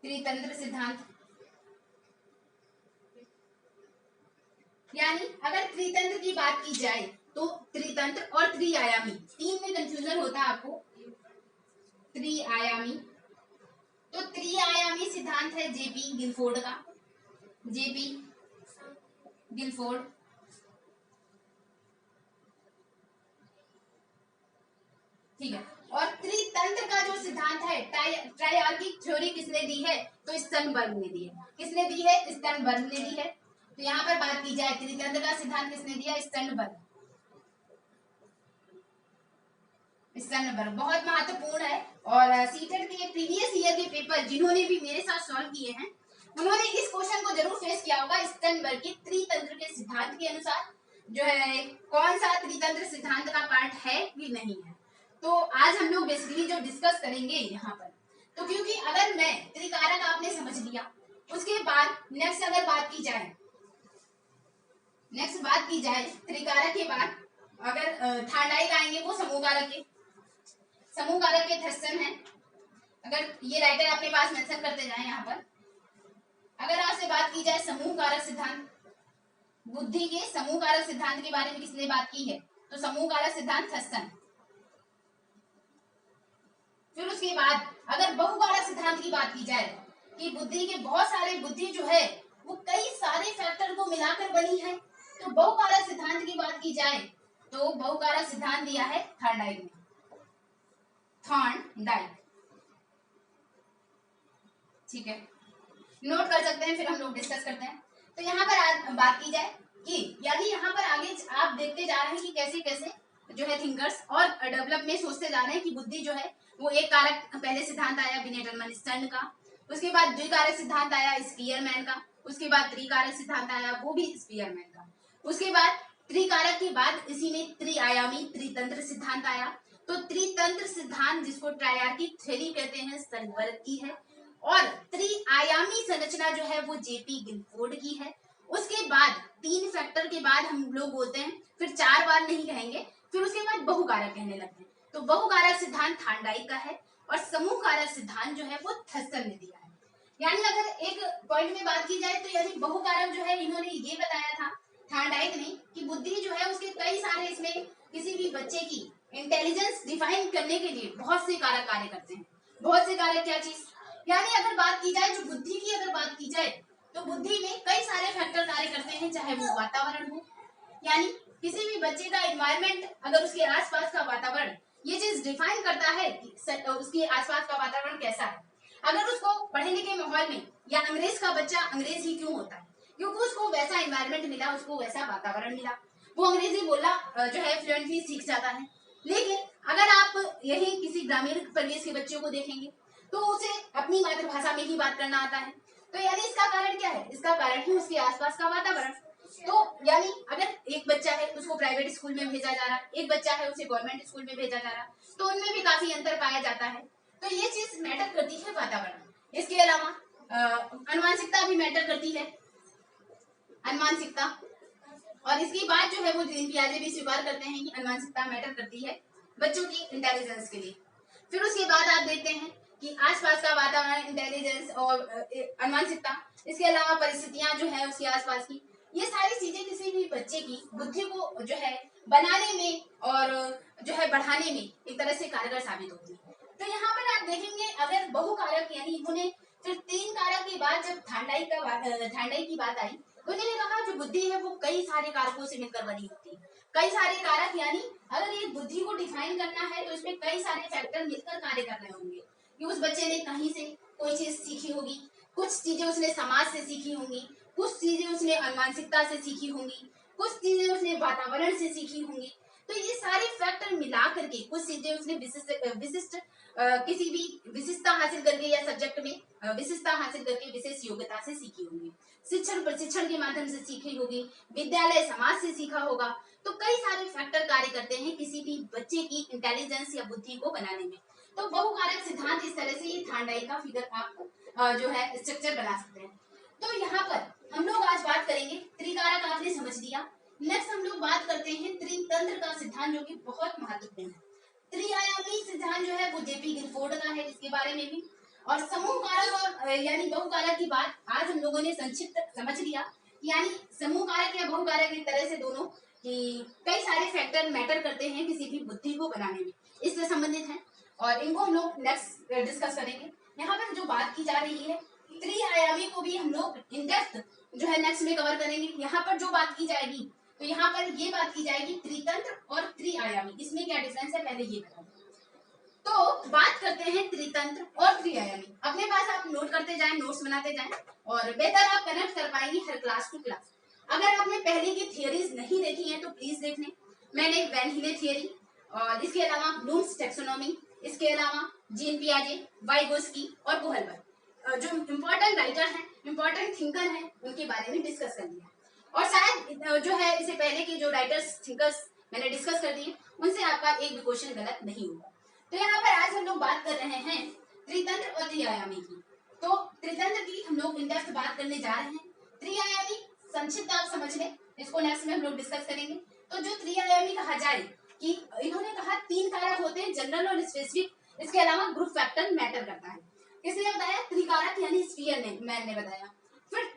Speaker 1: त्रितंत्र सिद्धांत, यानी अगर त्रितंत्र की बात की जाए तो त्रितंत्र और त्रिआयामी, 3 में कंफ्यूजन होता है आपको, त्रिआयामी। तो त्रिआयामी सिद्धांत है जेपी गिलफोर्ड का, जेपी गिलफोर्ड, ठीक है। और त्रितंत्र का जो सिद्धांत है, ट्रायआर्किक थ्योरी किसने दी है, तो स्टर्नबर्ग ने दी है, किसने दी है, स्टर्नबर्ग ने दी है। तो यहाँ पर बात की जाए त्रितंत्र का सिद्धांत किसने दिया, स्टर्नबर्ग, स्टर्नबर्ग बहुत महत्वपूर्ण है। और सीटेट के प्रीवियस ईयर के पेपर जिन्होंने भी मेरे साथ सॉल्व किए हैं उन्होंने इस क्वेश्चन को जरूर फेस किया होगा, स्टर्नबर्ग के त्रितंत्र के सिद्धांत के अनुसार जो है कौन सा त्रितंत्र सिद्धांत का पार्ट है कि नहीं है। तो आज हम लोग बेसिकली जो डिस्कस करेंगे यहाँ पर, तो क्योंकि अगर मैं त्रिकारक आपने समझ लिया, उसके बाद नेक्स्ट अगर बात की जाए, नेक्स्ट बात की जाए त्रिकारक के बाद अगर थर्ड आई आएंगे वो समूह कारक के, समूह कारक के थर्सन है। अगर ये राइटर अपने पास मेंशन करते जाएं यहाँ पर, अगर आपसे बात की जाए समूह कारक सिद्धांत, बुद्धि के समूह कारक सिद्धांत के बारे में किसने बात की है, तो समूह कारक सिद्धांत थर्सन, फिर उसके बाद अगर बहुकारक सिद्धांत की बात की जाए कि बुद्धि के बहुत सारे बुद्धि जो है वो कई सारे फैक्टर को मिलाकर बनी है, तो बहुकारक सिद्धांत की बात की जाए तो बहुकारक सिद्धांत दिया है थॉर्नडाइक ने, थॉर्नडाइक। ठीक है, नोट कर सकते हैं, फिर हम लोग डिस्कस करते हैं। तो यहाँ पर आज बात की जाए कि यानी यहाँ पर आगे आप देखते जा रहे हैं कि कैसे कैसे जो है थिंकर्स और डेवलप में सोचते जा रहे हैं कि बुद्धि जो है वो एक कारक, पहले सिद्धांत आया बिनेटलमैन स्टर्न का, उसके बाद द्विकारक सिद्धांत आया स्पीयरमैन का, उसके बाद त्रिकारक सिद्धांत आया वो भी स्पीयरमैन का, उसके बाद त्रिकारक के बाद इसी में त्रिआयामी त्रितंत्र सिद्धांत आया। तो त्रितंत्र सिद्धांत जिसको ट्रायर्किक थ्योरी कहते हैं स्टर्नबर्ग की है, और त्रिआयामी संरचना जो है वो जेपी गिलफोर्ड की है। उसके बाद 3 फैक्टर के बाद हम लोग बोलते हैं, फिर 4 बार नहीं कहेंगे, फिर उसके बाद बहुकारक कहने लगते हैं। तो बहुकारक सिद्धांत थॉर्नडाइक का है और समूह कारक सिद्धांत जो है वो थर्स्टन ने दिया है। यानी अगर एक पॉइंट में बात की जाए तो यानी बहुकारक जो है इन्होंने ये बताया था थॉर्नडाइक ने कि बुद्धि जो है उसके कई सारे, इसमें किसी भी बच्चे की इंटेलिजेंस डिफाइन करने के लिए बहुत से कारक कार्य करते हैं। बहुत से कारक क्या चीज, यानी अगर बात की जाए जो बुद्धि की अगर बात की जाए तो बुद्धि में कई सारे फैक्टर कार्य करते हैं, चाहे वो वातावरण हो, यानी किसी भी बच्चे का एनवायरनमेंट, अगर उसके आसपास का वातावरण ये चीज डिफाइन करता है कि उसके आसपास का वातावरण कैसा है। अगर उसको पढ़े लिखे माहौल में, या अंग्रेज का बच्चा अंग्रेज ही क्यों होता है, क्योंकि उसको वैसा एनवायरनमेंट मिला, उसको वैसा वातावरण मिला, वो अंग्रेजी बोलना जो है फ्लुएंटली सीख जाता है। लेकिन अगर आप यही किसी ग्रामीण परिवेश के बच्चों को देखेंगे तो उसे अपनी मातृभाषा में ही बात करना आता है। तो यानी इसका कारण क्या है, इसका कारण ही उसके आसपास का वातावरण। तो यानी अगर एक बच्चा है उसको प्राइवेट स्कूल में भेजा जा रहा है, एक बच्चा है उसे गवर्नमेंट स्कूल में भेजा जा रहा है, तो उनमें भी काफी अंतर पाया जाता है। तो ये चीज मैटर करती है वातावरण। इसके अलावा अनुवांशिकता भी मैटर करती है, अनुवांशिकता। और इसकी बात जो है वो जीन पियाजे भी स्वीकार करते हैं कि अनुवांशिकता मैटर करती है बच्चों की इंटेलिजेंस के लिए। फिर उसके बाद आप देखते हैं कि आसपास का वातावरण, इंटेलिजेंस और अनुवांशिकता, इसके अलावा परिस्थितियां जो है उसके आसपास की, ये सारी चीजें किसी भी बच्चे की बुद्धि को जो है बनाने में और जो है बढ़ाने में एक तरह से कारगर साबित होती है। तो यहाँ पर आप देखेंगे अगर बहुकारक, यानी इन्होंने फिर 3 कारक के बाद जब थॉर्नडाइक की बात आई तो उन्होंने कहा जो बुद्धि है वो कई सारे कारकों से मिलकर बनी होती है। कई सारे कारक, यानी अगर एक बुद्धि को डिफाइन करना है तो इसमें कई सारे फैक्टर मिलकर कार्य कर रहे होंगे कि उस बच्चे ने कहीं से कोई चीज सीखी होगी, कुछ चीजें उसने समाज से सीखी होंगी, कुछ चीजें उसने अनुवांशिकता से सीखी होंगी, कुछ चीजें उसने वातावरण से सीखी होंगी। तो ये सारे फैक्टर मिला करके कुछ चीजें उसने विशिष्ट किसी भी विशिष्टता हासिल करके या सब्जेक्ट में विशिष्टता हासिल करके विशेष योग्यता से सीखी होंगी, शिक्षण प्रशिक्षण के माध्यम से सीखी होगी, विद्यालय समाज से सीखा होगा। तो कई सारे फैक्टर कार्य करते हैं किसी भी बच्चे की इंटेलिजेंस या बुद्धि को बनाने में। तो बहुकारक सिद्धांत इस तरह से ये थॉर्नडाइक का फिगर आप जो है स्ट्रक्चर बना सकते हैं। तो यहाँ पर हम लोग आज बात करेंगे, त्रिकारक आपने समझ लिया। नेक्स्ट हम लोग बात करते हैं त्रितंत्र का सिद्धांत, जो कि बहुत महत्वपूर्ण है। त्रिआयामी सिद्धांत जो है वो जेपी गिलफोर्ड का है, इसके बारे में भी। और समूह कारक और यानी बहुकारक की बात आज हम लोगों ने संक्षिप्त समझ लिया, यानी समूह कारक या बहुकारक एक तरह से दोनों कि कई सारे फैक्टर मैटर करते हैं किसी भी बुद्धि को बनाने में, इससे संबंधित है और इनको हम लोग नेक्स्ट डिस्कस करेंगे। यहाँ पर जो बात की जा रही है त्रिआयामी को भी हम लोग इन डेप्थ जो है नेक्स्ट में कवर करेंगे। यहाँ पर जो बात की जाएगी तो यहाँ पर ये बात की जाएगी त्रितंत्र और त्रिआयामी, इसमें क्या डिफरेंस है पहले ये बताओ। तो बात करते हैं त्रितंत्र और त्रिआयामी। अपने पास आप नोट करते जाएं, नोट्स बनाते जाएं और बेहतर आप कनेक्ट कर पाएंगे हर क्लास टू क्लास। अगर आपने पहले की थियरीज नहीं देखी हैं तो प्लीज देख लें। मैंने वैन हिले थियरी और इसके अलावा ब्लूम्स टैक्सोनॉमी, इसके अलावा जीन पियाजे, वाइगोस्की और कोहलबर्ग जो इम्पोर्टेंट राइटर हैं, इम्पोर्टेंट थिंकर हैं, उनके बारे में डिस्कस कर लिया। और शायद जो है इससे पहले के जो राइटर्स थिंकर्स मैंने डिस्कस कर दिए उनसे आपका एक भी क्वेश्चन गलत नहीं होगा। तो यहाँ पर आज हम लोग बात कर रहे हैं त्रितंत्र और त्रिआयामी की। तो त्रितंत्र की हम लोग इन डेप्थ बात करने जा रहे हैं। त्रिआयामी संक्षिप्त आप समझ लें, इसको नेक्स्ट में हम लोग डिस्कस करेंगे। तो जो त्रिआयामी कहा जाए कि इन्होंने कहा 3 कारक होते हैं, जनरल और स्पेसिफिक, इसके अलावा ग्रुप फैक्टर मैटर करता है। किसने बताया? त्रिकारक यानी स्पीयरमैन ने बताया। फिर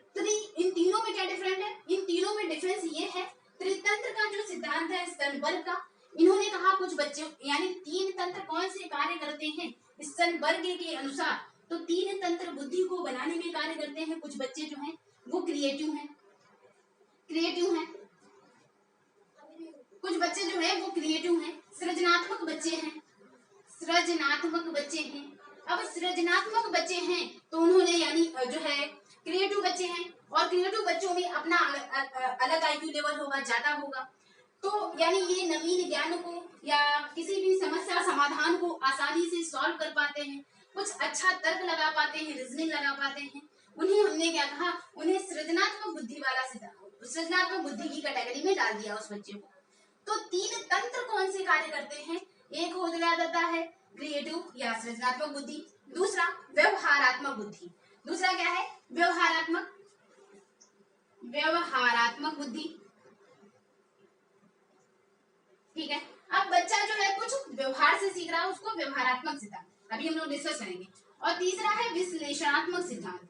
Speaker 1: इन तीनों में क्या डिफरेंट है? इन तीनों में डिफरेंस ये है त्रितंत्र का जो सिद्धांत है स्टर्नबर्ग का, इन्होंने कहा कुछ बच्चे यानी तीन तंत्र कौन से कार्य करते हैं स्तनवर्ग के अनुसार, तो तीन तंत्र बुद्धि को बनाने में कार्य करते हैं। कुछ बच्चे जो हैं वो क्रिएटिव हैं, कुछ बच्चे जो है वो क्रिएटिव हैं, सृजनात्मक बच्चे हैं। अब सृजनात्मक बच्चे हैं तो उन्होंने यानी जो है क्रिएटिव बच्चे हैं, और क्रिएटिव बच्चों में अपना अलग आईक्यू लेवल होगा, ज्यादा होगा। तो यानी ये नवीन ज्ञान को या किसी भी समस्या समाधान को आसानी से सॉल्व कर पाते हैं, कुछ अच्छा तर्क लगा पाते हैं, रीजनिंग लगा पाते हैं। उन्हें हमने क्या कहा, उन्हें सृजनात्मक बुद्धि की कैटेगरी में डाल दिया उस बच्चे को। तो तीन तंत्र कौन से कार्य करते हैं, एक हो जाता है क्रिएटिव या सृजनात्मक बुद्धि, दूसरा व्यवहारात्मक बुद्धि, दूसरा क्या है व्यवहारात्मक बुद्धि। ठीक है, अब बच्चा जो है कुछ व्यवहार से सीख रहा है, उसको व्यवहारात्मक सिद्धांत अभी हम लोग डिस्कस करेंगे। और तीसरा है विश्लेषणात्मक सिद्धांत।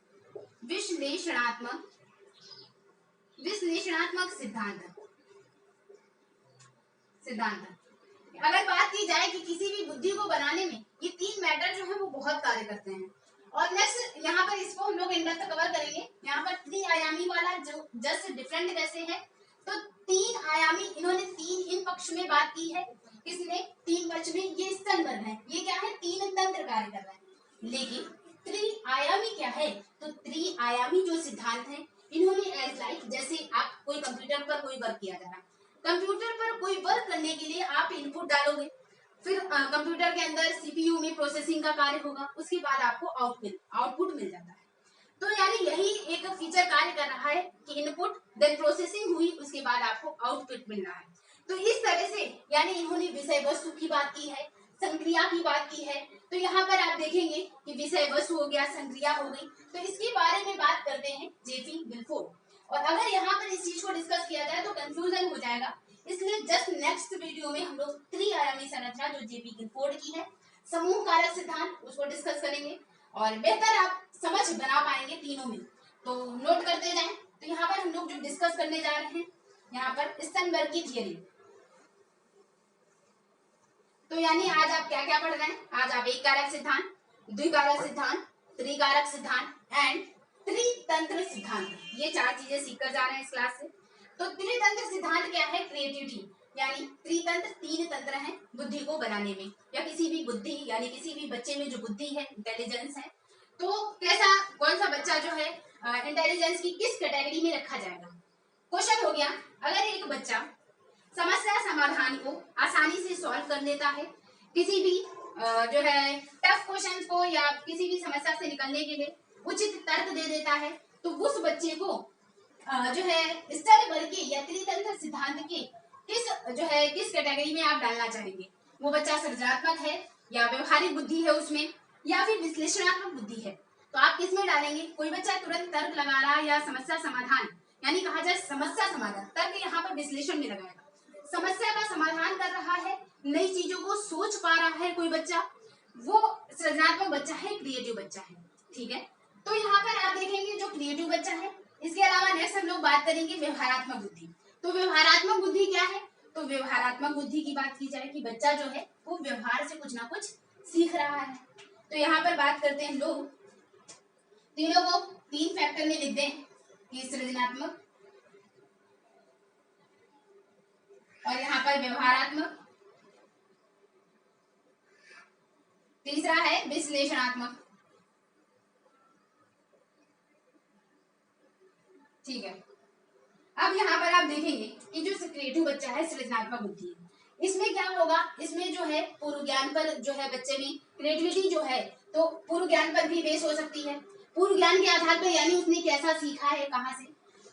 Speaker 1: अगर बात की जाए कि किसी भी बुद्धि को बनाने में ये तीन मैटर जो है वो बहुत कार्य करते हैं। और नेक्स्ट यहाँ पर इसको हम लोग इन डेप्थ कवर करेंगे। यहाँ पर त्रिआयामी वाला जो जस्ट डिफरेंट कैसे है, तो तीन आयामी इन्होंने तीन इन पक्ष में बात की है, किसने तीन पक्ष में, ये स्तनवर्ग है, ये क्या है तीन तंत्र कार्य कर रहा है। लेकिन त्रिआयामी क्या है, तो त्रिआयामी जो सिद्धांत है इन्होंने एज लाइक जैसे आप कोई कंप्यूटर पर कोई वर्क किया जा रहा है, कंप्यूटर पर कोई वर्क करने के लिए आप इनपुट डालोगे, फिर कंप्यूटर के अंदर सीपीयू में प्रोसेसिंग का कार्य होगा, उसके बाद आपको आउटपुट मिल जाता है। तो यानी यही एक फीचर कार्य कर रहा है कि इनपुट देन प्रोसेसिंग हुई, उसके बाद आपको आउटपुट मिल रहा है। तो इस तरह से यानी इन्होंने विषय वस्तु की बात की है, संक्रिया की बात की है। तो यहाँ पर आप देखेंगे कि विषय वस्तु हो गया, संक्रिया हो गई, तो इसके बारे में बात करते हैं जेपी गिलफोर्ड। और अगर यहाँ पर इस चीज को डिस्कस किया जाए तो कंफ्यूजन हो जाएगा, इसलिए जस्ट नेक्स्ट वीडियो में हम लोग त्रिआयामी संरचना जो जेपी गिलफोर्ड की है, समूह कारक सिद्धांत, उसको डिस्कस करेंगे और बेहतर आप समझ बना पाएंगे तीनों में। तो नोट करते जाएं। तो यहाँ पर हम लोग जो डिस्कस करने जा रहे हैं, यहाँ पर स्तनवर्ग की थियरी। तो यानी आज आप क्या क्या पढ़ रहे हैं, आज आप एक कारक सिद्धांत, द्विकारक सिद्धांत, त्रिकारक सिद्धांत एंड त्रितंत्र सिद्धांत, ये चार चीजें सीखकर जा रहे हैं इस क्लास से। तो त्रितंत्र सिद्धांत क्या है, क्रिएटिविटी, यानी त्रितंत्र तीन तंत्र हैं बुद्धि को बनाने में, या किसी भी बुद्धि यानी किसी भी बच्चे में जो बुद्धि है, इंटेलिजेंस है, तो कैसा कौन सा बच्चा जो है इंटेलिजेंस की किस कैटेगरी में रखा जाएगा। क्वेश्चन हो गया, अगर एक बच्चा समस्या समाधान को आसानी से सॉल्व कर लेता है, किसी भी जो है टफ क्वेश्चन को या किसी भी समस्या से निकलने के लिए उचित तर्क दे देता है, तो उस बच्चे को जो है स्तनवर्ग के या त्रितंत्र सिद्धांत के किस कैटेगरी में आप डालना चाहेंगे। वो बच्चा सृजनात्मक है या व्यवहारिक बुद्धि है उसमें, या फिर विश्लेषणात्मक बुद्धि है, तो आप किस में डालेंगे। कोई बच्चा तुरंत तर्क लगा रहा है या समस्या समाधान, यानी कहा जाए समस्या समाधान, तर्क यहाँ पर विश्लेषण में लगाएगा, समस्या का समाधान कर रहा है, नई चीजों को सोच पा रहा है कोई बच्चा, वो सृजनात्मक बच्चा है, क्रिएटिव बच्चा है। ठीक है, तो यहाँ पर आप देखेंगे जो क्रिएटिव बच्चा है। इसके अलावा नेक्स्ट हम लोग बात करेंगे व्यवहारात्मक बुद्धि। तो व्यवहारात्मक बुद्धि क्या है, तो व्यवहारात्मक बुद्धि की बात की जाए कि बच्चा जो है वो व्यवहार से कुछ ना कुछ सीख रहा है। तो यहाँ पर बात करते हैं लोग, तीनों को तीन फैक्टर में लिख दें कि सृजनात्मक, और यहाँ पर व्यवहारात्मक, तीसरा है विश्लेषणात्मक। ठीक है, अब यहाँ पर आप देखेंगे कि जो क्रिएटिव बच्चा है, सृजनात्मक बुद्धि है, इसमें क्या होगा, इसमें जो है पूर्व ज्ञान पर जो है बच्चे में क्रिएटिविटी जो है तो पूर्व ज्ञान पर भी बेस हो सकती है, पूर्व ज्ञान के आधार पर, यानी उसने कैसा सीखा है कहाँ से,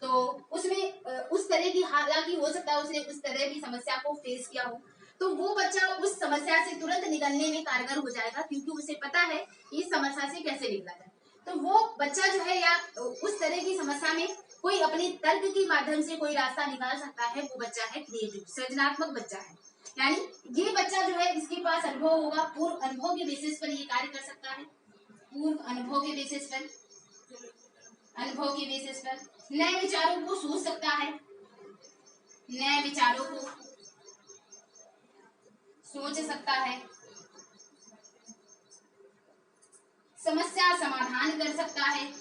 Speaker 1: तो उसमें उस तरह की, हालांकि हो सकता है उसने उस तरह की समस्या को फेस किया हो, तो वो बच्चा उस समस्या से तुरंत निकलने में कारगर हो जाएगा, क्योंकि उसे पता है इस समस्या से कैसे निकला जाए। तो वो बच्चा जो है या उस तरह की समस्या में कोई अपने तर्क के माध्यम से कोई रास्ता निकाल सकता है, वो बच्चा है क्रिएटिव, सृजनात्मक बच्चा है। यानी ये बच्चा जो है इसके पास अनुभव होगा, पूर्व अनुभव के बेसिस पर ये कार्य कर सकता है, पूर्व अनुभव के बेसिस पर, नए विचारों को सोच सकता है, नए विचारों को सोच सकता है, समस्या समाधान कर सकता है,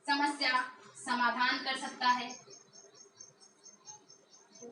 Speaker 1: समस्या समाधान कर सकता है।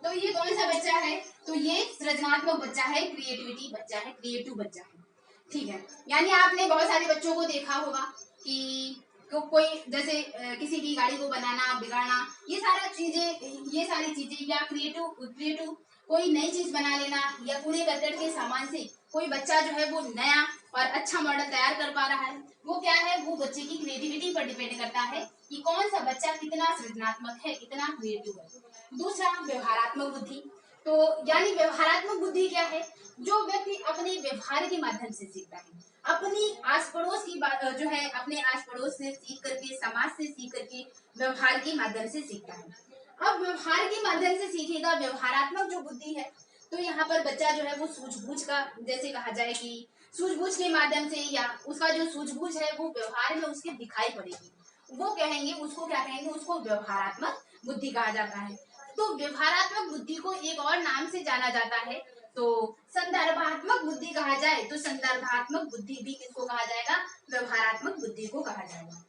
Speaker 1: तो ये कौन सा बच्चा है? तो ये सृजनात्मक बच्चा है, क्रिएटिविटी बच्चा है, क्रिएटिव बच्चा है। ठीक है, यानी आपने बहुत सारे बच्चों को देखा होगा कि कोई जैसे किसी की गाड़ी को बनाना, बिगाड़ना, ये सारी चीजें या क्रिएटिव कोई नई चीज बना लेना, या कूड़े करकट के सामान से कोई बच्चा जो है वो नया और अच्छा मॉडल तैयार कर पा रहा है, वो क्या है, वो बच्चे की क्रिएटिविटी पर डिपेंड करता है कि कौन सा बच्चा कितना सृजनात्मक है, कितना क्रिएटिव है। दूसरा, व्यवहारात्मक बुद्धि। तो यानी व्यवहारात्मक बुद्धि क्या है? जो व्यक्ति अपने व्यवहार के माध्यम से सीखता है, अपनी आस पड़ोस की बात जो है, अपने आस पड़ोस से सीख करके, समाज से सीख करके व्यवहार के माध्यम से सीखता है। अब व्यवहार के माध्यम से सीखेगा, व्यवहारात्मक जो बुद्धि है, तो यहाँ पर बच्चा जो है वो सूझबूझ का, जैसे कहा जाए कि सूझबूझ के माध्यम से, या उसका जो सूझबूझ है वो व्यवहार में उसके दिखाई पड़ेगी, वो कहेंगे उसको, क्या कहेंगे, उसको व्यवहारात्मक बुद्धि कहा जाता है। तो व्यवहारात्मक बुद्धि को एक और नाम से जाना जाता है, तो संदर्भात्मक बुद्धि कहा जाए, तो संदर्भात्मक बुद्धि भी किसको कहा जाएगा? व्यवहारात्मक बुद्धि को कहा जाएगा।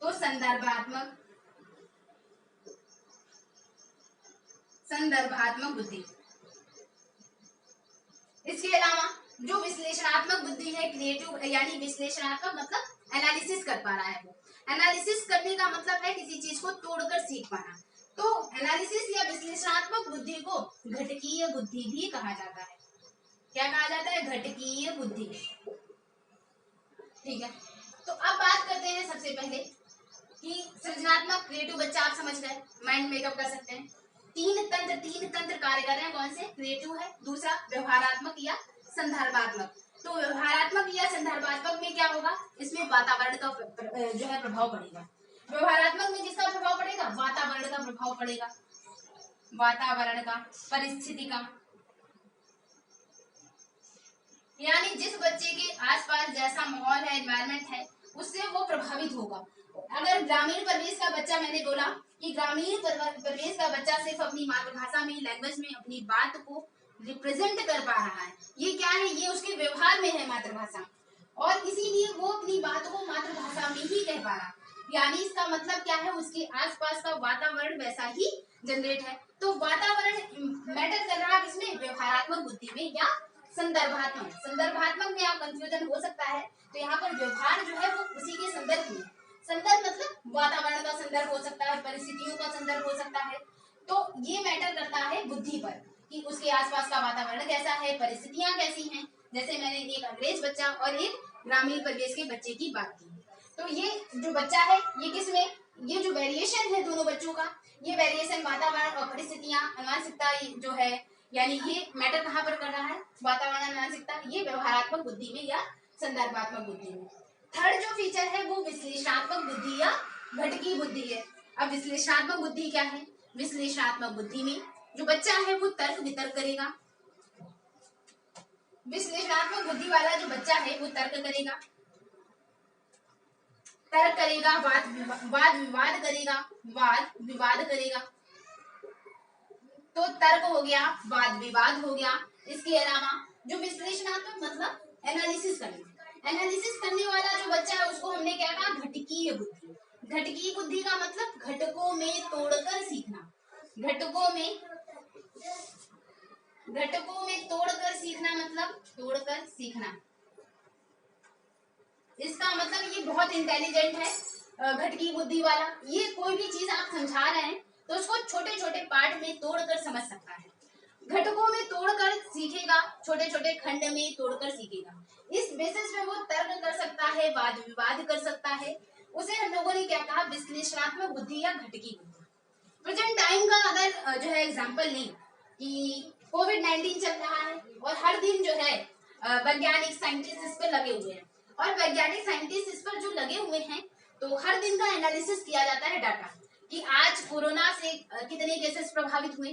Speaker 1: तो संदर्भात्मक बुद्धि। इसके अलावा जो विश्लेषणात्मक बुद्धि है, क्रिएटिव, यानी विश्लेषणात्मक मतलब एनालिसिस कर पा रहा है, वो एनालिसिस करने का मतलब है किसी चीज को तोड़कर सीख पाना। तो एनालिसिस या विश्लेषणात्मक बुद्धि को घटकीय बुद्धि भी कहा जाता है। क्या कहा जाता है? घटकीय बुद्धि। ठीक है, तो अब बात करते हैं सबसे पहले कि सृजनात्मक क्रिएटिव बच्चा आप समझ गए, माइंड मेकअप कर सकते हैं। तीन तंत्र कार्य कर रहे हैं, कौन से? क्रिएटिव है, दूसरा व्यवहारात्मक या संदर्भात्मक। तो व्यवहारात्मक या संदर्भात्मक में क्या होगा? इसमें वातावरण का जो है प्रभाव पड़ेगा। व्यवहारात्मक में किसका प्रभाव पड़ेगा? वातावरण का प्रभाव पड़ेगा, वातावरण का, परिस्थिति का, यानी जिस बच्चे के आसपास जैसा माहौल है, एनवायरनमेंट है, उससे वो प्रभावित होगा। अगर ग्रामीण परिवेश का बच्चा, मैंने बोला कि ग्रामीण परिवेश का बच्चा सिर्फ अपनी मातृभाषा में, लैंग्वेज में अपनी बात को रिप्रेजेंट कर पा रहा है, ये क्या है? ये उसके व्यवहार में है मातृभाषा, और इसीलिए वो अपनी बात को मातृभाषा में ही कह पा रहा, यानी इसका मतलब क्या है? उसके आसपास का वातावरण वैसा ही जनरेट है। तो वातावरण मैटर कर रहा है किसमें? व्यवहारात्मक बुद्धि में या संदर्भात्मक। संदर्भात्मक में आप कंफ्यूजन हो सकता है, तो यहाँ पर व्यवहार जो है वो उसी के संदर्भ में, संदर्भ मतलब वातावरण का संदर्भ हो सकता है, परिस्थितियों का संदर्भ हो सकता है। तो ये मैटर करता है बुद्धि पर कि उसके आसपास का वातावरण कैसा है, परिस्थितियां कैसी हैं। जैसे मैंने एक अंग्रेज बच्चा और एक ग्रामीण परिवेश के बच्चे की बात की, तो ये जो बच्चा है, ये किसमें, ये जो वेरिएशन है दोनों बच्चों का, ये वेरिएशन वातावरण और परिस्थितियां, अनुवांशिकता जो है, यानी ये मैटर कहाँ पर कर रहा है? वातावरण, अनुवांशिकता, ये व्यवहारात्मक बुद्धि में या संदर्भात्मक बुद्धि में। थर्ड जो फीचर है वो विश्लेषणात्मक बुद्धि या घटकी बुद्धि है। अब विश्लेषणात्मक बुद्धि क्या है? विश्लेषणात्मक बुद्धि में जो बच्चा है वो तर्क वितर्क करेगा। विश्लेषणात्मक बुद्धि वाला जो बच्चा है वो तर्क करेगा, वाद विवाद करेगा, वाद विवाद करेगा। तो तर्क हो गया, वाद विवाद हो गया। इसके अलावा जो विश्लेषणात्मक मतलब एनालिसिस करने वाला जो बच्चा है उसको हमने क्या कहा? घटकीय बुद्धि। घटकीय बुद्धि का मतलब घटकों में तोड़कर सीखना, घटकों में तोड़कर सीखना, मतलब तोड़कर सीखना। इसका मतलब ये बहुत इंटेलिजेंट है घटकी बुद्धि वाला। ये कोई भी चीज आप समझा रहे हैं तो उसको छोटे छोटे पार्ट में तोड़कर समझ सकता है, घटकों में तोड़कर सीखेगा, छोटे छोटे खंड में तोड़कर सीखेगा। इस बेसिस पे वो तर्क कर सकता है, वाद विवाद कर सकता है। उसे हम लोगों ने क्या कहा? विश्लेषणात्मक बुद्धि या घटकी बुद्धि। प्रेजेंट टाइम का अगर जो है एग्जाम्पल लें कि कोविड-19 चल रहा है और हर दिन जो है वैज्ञानिक साइंटिस्ट इस पर लगे हुए हैं, और वैज्ञानिक साइंटिस्ट इस पर जो लगे हुए हैं तो हर दिन का एनालिसिस किया जाता है डाटा कि आज कोरोना से कितने केसेस प्रभावित हुए,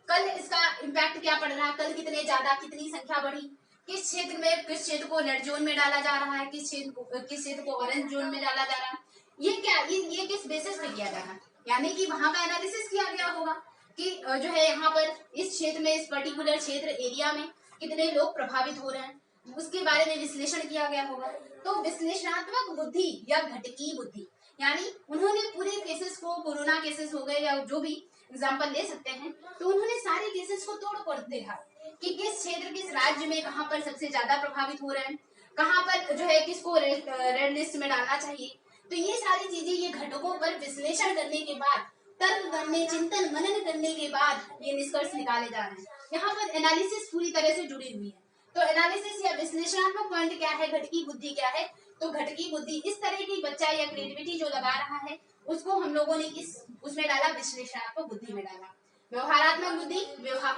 Speaker 1: कल इसका इम्पैक्ट क्या पड़ रहा है, कल कितने ज्यादा, कितनी संख्या बढ़ी, किस क्षेत्र में, किस क्षेत्र को रेड जोन में डाला जा रहा है, किस क्षेत्र को ऑरेंज जोन में डाला जा रहा है। ये क्या, ये किस बेसिस पे किया जा रहा है? यानी कि वहां का एनालिसिस किया गया होगा। कि जो है यहाँ पर इस क्षेत्र में, इस पर्टिकुलर क्षेत्र एरिया में कितने लोग प्रभावित हो रहे हैं, उसके बारे में विश्लेषण किया गया होगा। तो विश्लेषणात्मक बुद्धि या घटकी बुद्धि, यानी उन्होंने पूरे केसेस को, कोरोना केसेस हो गए या जो भी एग्जाम्पल ले सकते हैं, तो उन्होंने सारे केसेस को तोड़ देखा कि किस क्षेत्र, किस राज्य में कहाँ पर सबसे ज्यादा प्रभावित हो रहे हैं, कहाँ पर जो है किसको रेड लिस्ट में डालना चाहिए। तो ये सारी चीजें, ये घटकों पर विश्लेषण करने के बाद, तर्क करने, चिंतन मनन करने के बाद ये निष्कर्ष निकाले जा रहे हैं। यहाँ पर एनालिसिस पूरी तरह से जुड़ी हुई है। तो एनालिसिस या विश्लेषणात्मक पॉइंट क्या है, घटकी बुद्धि क्या है? तो घटकी बुद्धि इस तरह की बच्चा या क्रिएटिविटी जो लगा रहा है उसको हम लोगों ने किस उसमें डाला, विश्लेषणात्मक बुद्धि में डाला। व्यवहारात्मक बुद्धि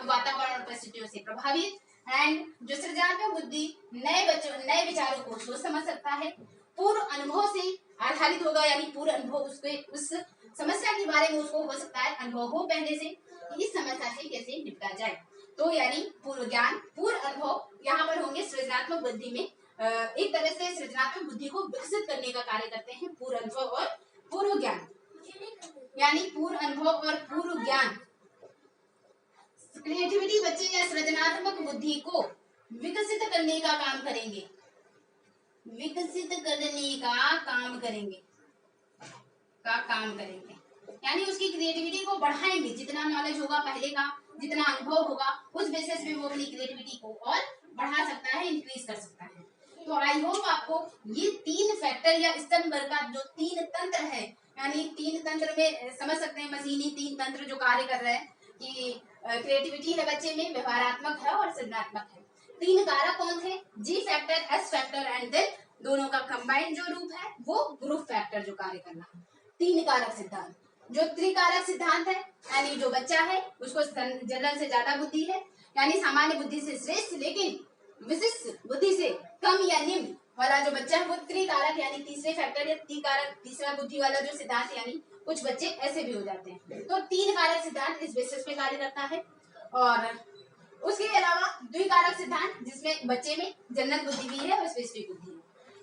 Speaker 1: वातावरण और परिस्थितियों से प्रभावित, एंड जो सृजनात्मक बुद्धि नए विचारों को सोच समझ सकता है, पूर्व अनुभव से आधारित होगा, यानी पूर्व अनुभव उसके उस समस्या के बारे में उसको हो सकता है अनुभव हो पहले से, इस समस्या से कैसे निपटा जाए। तो यानी पूर्व ज्ञान, पूर्व अनुभव यहाँ पर होंगे सृजनात्मक बुद्धि में। एक तरह से सृजनात्मक बुद्धि को विकसित करने का कार्य करते हैं पूर्व अनुभव और पूर्व ज्ञान, यानी पूर्व अनुभव और पूर्व ज्ञान क्रिएटिविटी बच्चे या सृजनात्मक बुद्धि को विकसित करने का काम करेंगे, विकसित करने का काम करेंगे, यानी उसकी क्रिएटिविटी को बढ़ाएंगे। जितना नॉलेज होगा पहले का, जितना अनुभव होगा, उस बेसिस पे वो अपनी क्रिएटिविटी को और बढ़ा सकता है, इंक्रीज कर सकता है। तो आई होप आपको ये 3 फैक्टर या स्तंभ का जो 3 तंत्र है, यानी 3 तंत्र में समझ सकते हैं, मशीनी 3 तंत्र जो कार्य कर रहे हैं कि क्रिएटिविटी है बच्चे में, व्यवहारात्मक है और सृजनात्मक है। 3 कारक कौन थे? G factor, S factor and then दोनों का कंबाइंड जो रूप है वो ग्रुप फैक्टर जो कार्य कर रहा है। 3 कारक सिद्धांत, जो त्रिकारक सिद्धांत है, यानी जो बच्चा है उसको जनरल से ज्यादा बुद्धि है, यानी सामान्य बुद्धि से श्रेष्ठ लेकिन विशिष्ट बुद्धि से कम या निम्न वाला जो बच्चा है वो त्रिकारक, यानी तीसरे फैक्टर या त्रिकारक, तीसरा बुद्धि वाला जो सिद्धांत, यानी कुछ बच्चे ऐसे भी हो जाते हैं। तो 3 कारक सिद्धांत इस बेसिस पे कार्य करता है। और उसके अलावा द्विकारक सिद्धांत जिसमें बच्चे में जनरल बुद्धि भी है और स्पेसिफिक बुद्धि है,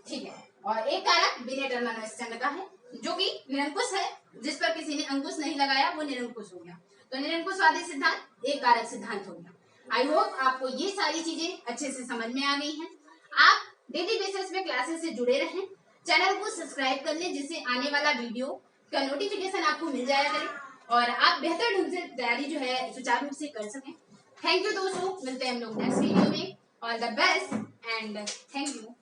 Speaker 1: ठीक है। और एक कारक बिना टर्मिनल का है जो कि निरंकुश है, जिस पर किसी ने अंकुश नहीं लगाया वो निरंकुश हो गया। तो निरंकुशवादी सिद्धांत एक कारक सिद्धांत हो गया। आई होप आपको ये सारी चीजें अच्छे से समझ में आ गई हैं। आप डेली बेसिस पे क्लासेस से जुड़े रहें, चैनल को सब्सक्राइब कर लें जिससे आने वाला वीडियो का नोटिफिकेशन आपको मिल जाया करे और आप बेहतर ढंग से तैयारी जो है सुचारू रूप से कर सकें। थैंक यू दोस्तों, मिलते हैं हम लोग नेक्स्ट वीडियो में। All the best and thank you.